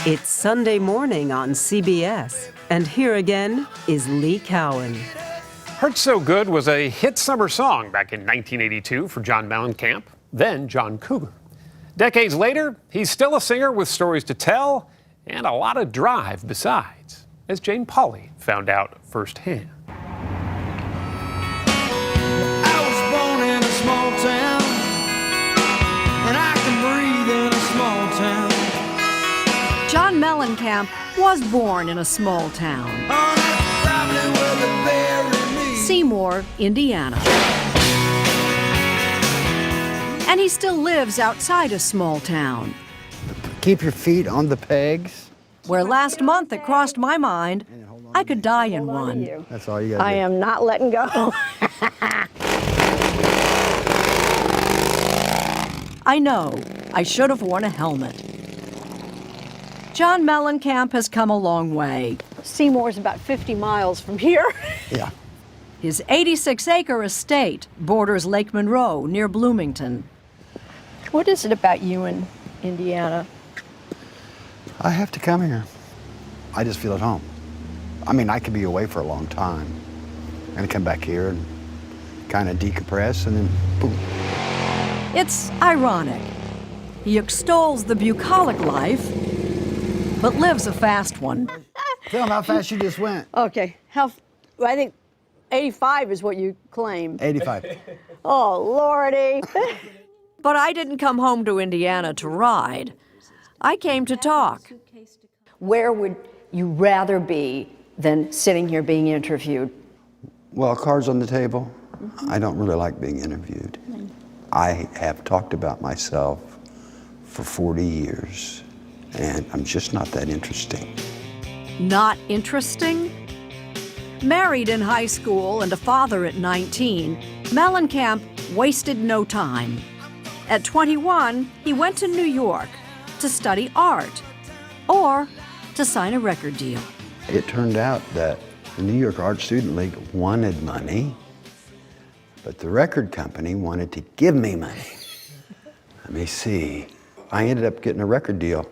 It's Sunday morning on CBS, and here again is Lee Cowan. Hurt So Good was a hit summer song back in 1982 for John Mellencamp, then John Cougar. Decades later, he's still a singer with stories to tell and a lot of drive besides, as Jane Pauley found out firsthand. I was born in a small town, and I can breathe in a small town. John Mellencamp was born in a small town, Oh, that's probably where they bury me. Seymour, Indiana. And he still lives outside a small town, Keep your feet on the pegs. where last month it crossed my mind I could die in one. That's all you gotta do. I am not letting go. I know, I should have worn a helmet. John Mellencamp has come a long way. Seymour's about 50 miles from here. Yeah. His 86-acre estate borders Lake Monroe near Bloomington. What is it about you in Indiana? I have to come here. I just feel at home. I mean, I could be away for a long time and come back here and kind of decompress and then boom. It's ironic. He extols the bucolic life, but lives a fast one. Tell them how fast you just went. Okay, I think 85 is what you claim. 85. Oh, Lordy. But I didn't come home to Indiana to ride. I came to talk. Where would you rather be than sitting here being interviewed? Well, cards on the table. I don't really like being interviewed. I have talked about myself for 40 years, and I'm just not that interesting. Not interesting? Married in high school and a father at 19, Mellencamp wasted no time. At 21, he went to New York to study art or to sign a record deal. It turned out that the New York Art Student League wanted money, but the record company wanted to give me money. Let me see. I ended up getting a record deal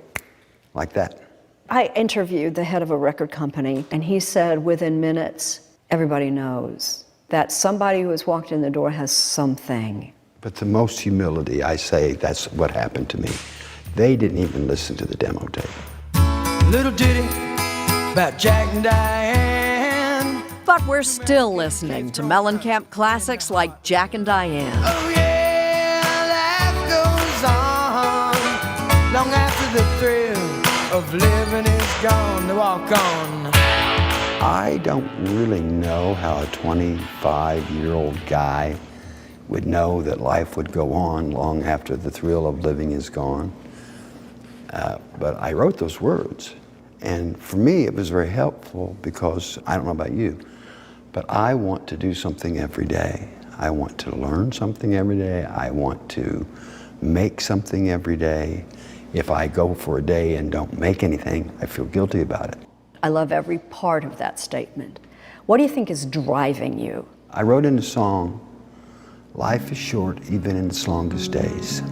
like that. I interviewed the head of a record company, and he said within minutes, everybody knows that somebody who has walked in the door has something. But the most humility, I say, that's what happened to me. They didn't even listen to the demo tape. Little ditty about Jack and Diane. But we're still listening to Mellencamp classics like Jack and Diane. Oh yeah, life goes on long after the thrill of living is gone. To walk on. I don't really know how a 25-year-old guy would know that life would go on long after the thrill of living is gone. But I wrote those words. And for me, it was very helpful because, I don't know about you, but I want to do something every day. I want to learn something every day. I want to make something every day. If I go for a day and don't make anything, I feel guilty about it. I love every part of that statement. What do you think is driving you? I wrote in a song, life is short even in its longest days.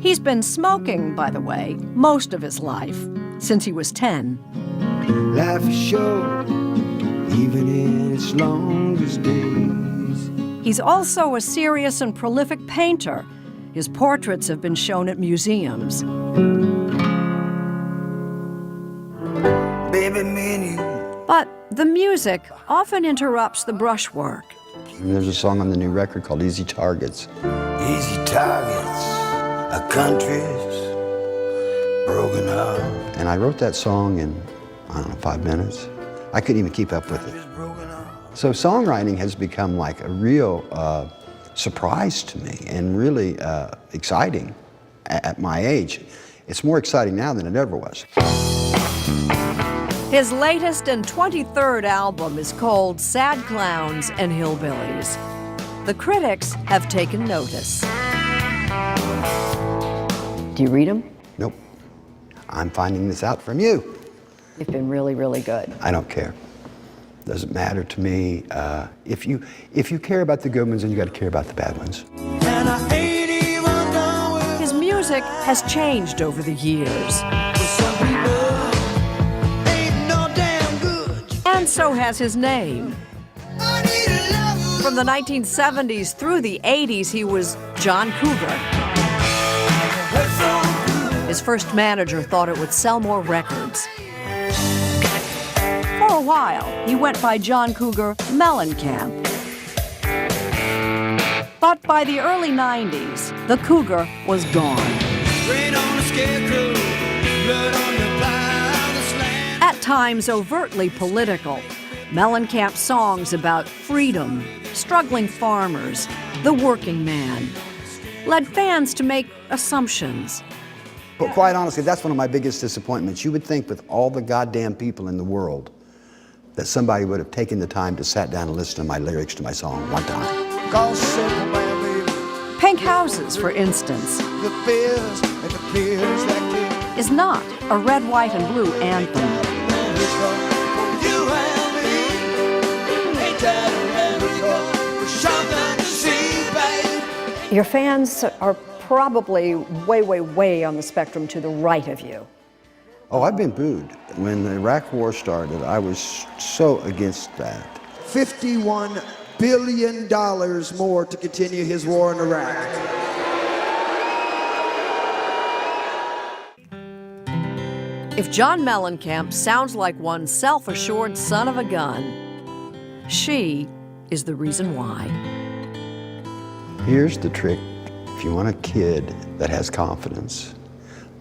He's been smoking, by the way, most of his life, since he was 10. Life is short even in its longest days. He's also a serious and prolific painter. His portraits have been shown at museums. Baby, me and you. But the music often interrupts the brushwork. And there's a song on the new record called Easy Targets. Easy targets, a country's broken heart. And I wrote that song in, I don't know, 5 minutes. I couldn't even keep up with it. So songwriting has become like a real surprise to me and really exciting at my age. It's more exciting now than it ever was. His latest and 23rd album is called Sad Clowns and Hillbillies. The critics have taken notice. Do you read them? Nope. I'm finding this out from you. You've been really, really good. I don't care. Doesn't matter to me. If you care about the good ones, then you got to care about the bad ones. And I ain't even done with His music has changed over the years. some people. and so has his name. From the 1970s through the 80s, he was John Cougar. His first manager thought it would sell more records. For a while, he went by John Cougar Mellencamp. But by the early 90s, the Cougar was gone. At times overtly political, Mellencamp's songs about freedom, struggling farmers, the working man, led fans to make assumptions. But quite honestly, that's one of my biggest disappointments. You would think with all the goddamn people in the world that somebody would have taken the time to sat down and listen to my lyrics to my song one time. Pink Houses, for instance, is not a red, white, and blue anthem. Your fans are probably way, way, way on the spectrum to the right of you. Oh, I've been booed. When the Iraq War started, I was so against that. $51 billion more to continue his war in Iraq. If John Mellencamp sounds like one self-assured son of a gun, she is the reason why. Here's the trick. If you want a kid that has confidence,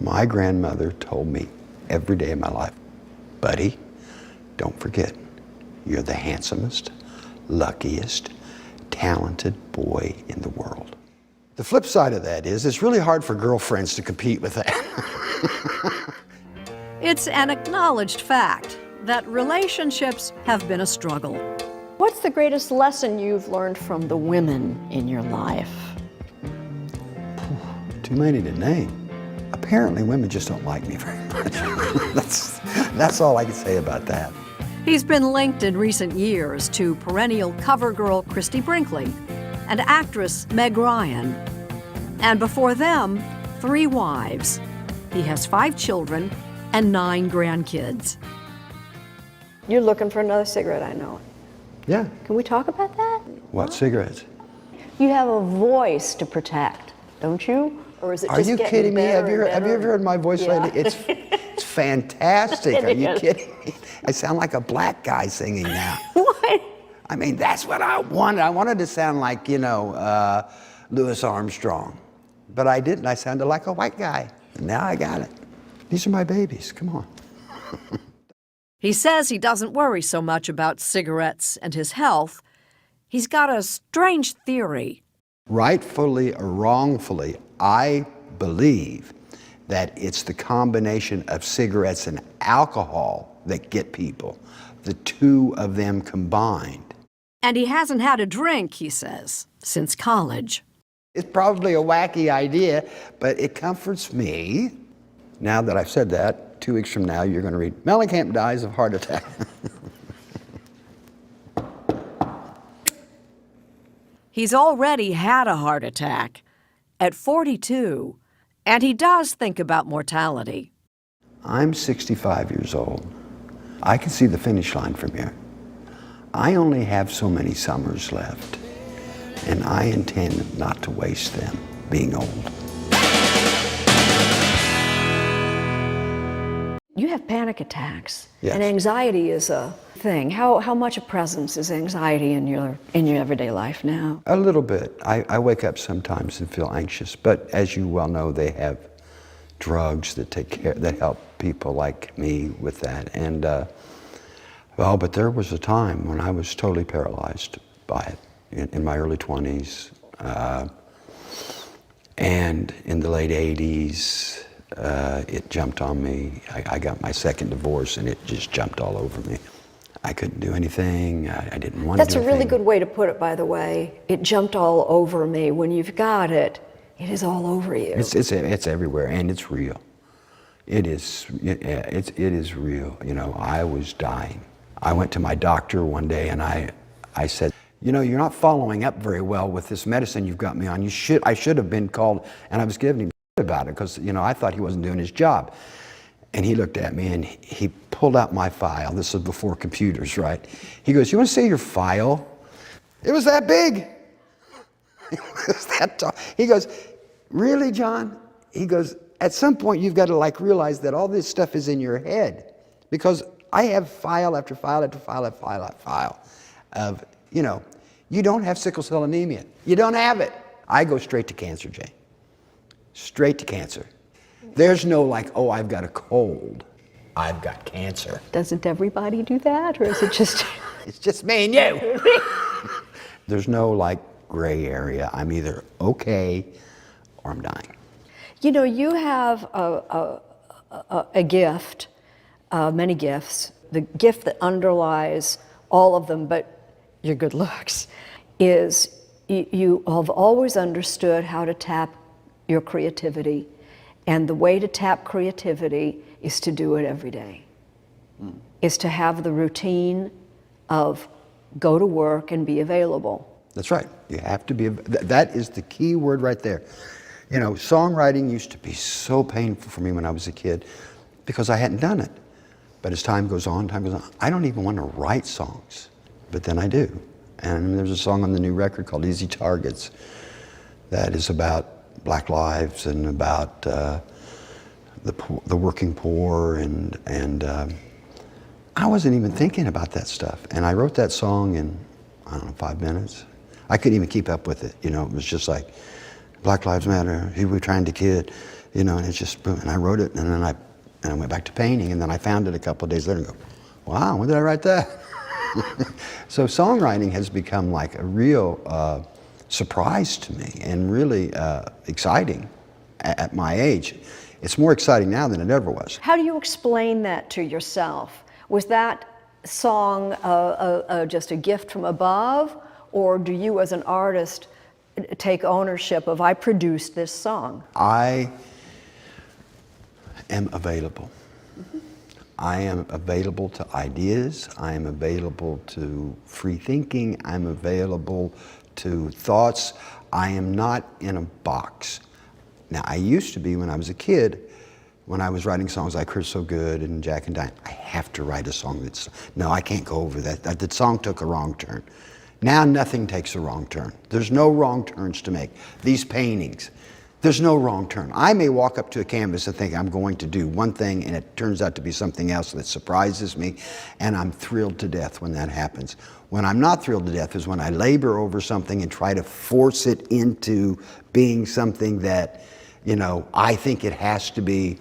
my grandmother told me every day of my life, buddy, don't forget, you're the handsomest, luckiest, talented boy in the world. The flip side of that is it's really hard for girlfriends to compete with that. It's an acknowledged fact that relationships have been a struggle. What's the greatest lesson you've learned from the women in your life? Too many to name. Apparently women just don't like me very much. That's all I can say about that. He's been linked in recent years to perennial cover girl Christy Brinkley and actress Meg Ryan. And before them, 3 wives. He has 5 children and 9 grandkids. You're looking for another cigarette, I know. Yeah. Can we talk about that? What, cigarettes? You have a voice to protect, don't you? Or is it Are just you getting kidding me? better Have you and ever heard my voice Yeah. lately? It's fantastic. It Are you is. kidding me? I sound like a black guy singing now. What? I mean, that's what I wanted. I wanted to sound like, Louis Armstrong. But I didn't. I sounded like a white guy. And now I got it. These are my babies. Come on. He says he doesn't worry so much about cigarettes and his health. He's got a strange theory. Rightfully or wrongfully, I believe that it's the combination of cigarettes and alcohol that get people, the two of them combined. And he hasn't had a drink, he says, since college. It's probably a wacky idea, but it comforts me. Now that I've said that, 2 weeks from now, you're going to read, Mellencamp dies of heart attack. He's already had a heart attack at 42, and he does think about mortality. I'm 65 years old. I can see the finish line from here. I only have so many summers left, and I intend not to waste them being old. You have panic attacks, Yes. and anxiety is a thing. How much a presence is anxiety in your everyday life now? A little bit. I wake up sometimes and feel anxious, but as you well know, they have drugs that help people like me with that. And but there was a time when I was totally paralyzed by it in my early 20s, and in the late 80s. It jumped on me. I got my second divorce and it just jumped all over me. I couldn't do anything. I didn't want to do anything. That's a really good way to put it, by the way. It jumped all over me. When you've got it, it is all over you. It's everywhere, and it's real. It is real. I was dying. I went to my doctor one day and I said, you're not following up very well with this medicine you've got me on. I should have been called, and I was giving him about it because I thought he wasn't doing his job. And he looked at me and he pulled out my file. This was before computers, right? He goes, "You want to see your file?" It was that big. It was that tall. He goes, "Really, John?" He goes, "At some point you've got to like realize that all this stuff is in your head, because I have file after file after file after file after file of, you know, you don't have sickle cell anemia. You don't have it." I go straight to cancer, Jay. Straight to cancer. There's no like, "Oh, I've got a cold. I've got cancer." Doesn't everybody do that, or is it just... It's just me and you. There's no like gray area. I'm either okay or I'm dying. You know, you have a gift, many gifts. The gift that underlies all of them, but your good looks, is you have always understood how to tap your creativity. And the way to tap creativity is to do it every day. Is to have the routine of go to work and be available. That's right. You have to be, that is the key word right there. You know, songwriting used to be so painful for me when I was a kid because I hadn't done it. But as time goes on, I don't even want to write songs, but then I do. And there's a song on the new record called Easy Targets that is about Black lives and about the working poor, and I wasn't even thinking about that stuff. And I wrote that song in, I don't know, 5 minutes. I couldn't even keep up with it. You know, it was just like, Black Lives Matter, who we trying to kid, you know, and it's just, and I wrote it, and then I went back to painting, and then I found it a couple of days later and go, wow, when did I write that? So songwriting has become like a real surprise to me, and really exciting at my age. It's more exciting now than it ever was. How do you explain that to yourself? Was that song just a gift from above, or do you as an artist take ownership of, I produced this song? I am available. I am available to ideas. I am available to free thinking. I'm available to thoughts. I am not in a box. Now, I used to be when I was a kid, when I was writing songs like Chris So Good and Jack and Diane, I have to write a song that's, no, I can't go over that. That song took a wrong turn. Now nothing takes a wrong turn. There's no wrong turns to make. These paintings, there's no wrong turn. I may walk up to a canvas and think I'm going to do one thing, and it turns out to be something else that surprises me, and I'm thrilled to death when that happens. When I'm not thrilled to death is when I labor over something and try to force it into being something that, you know, I think it has to be,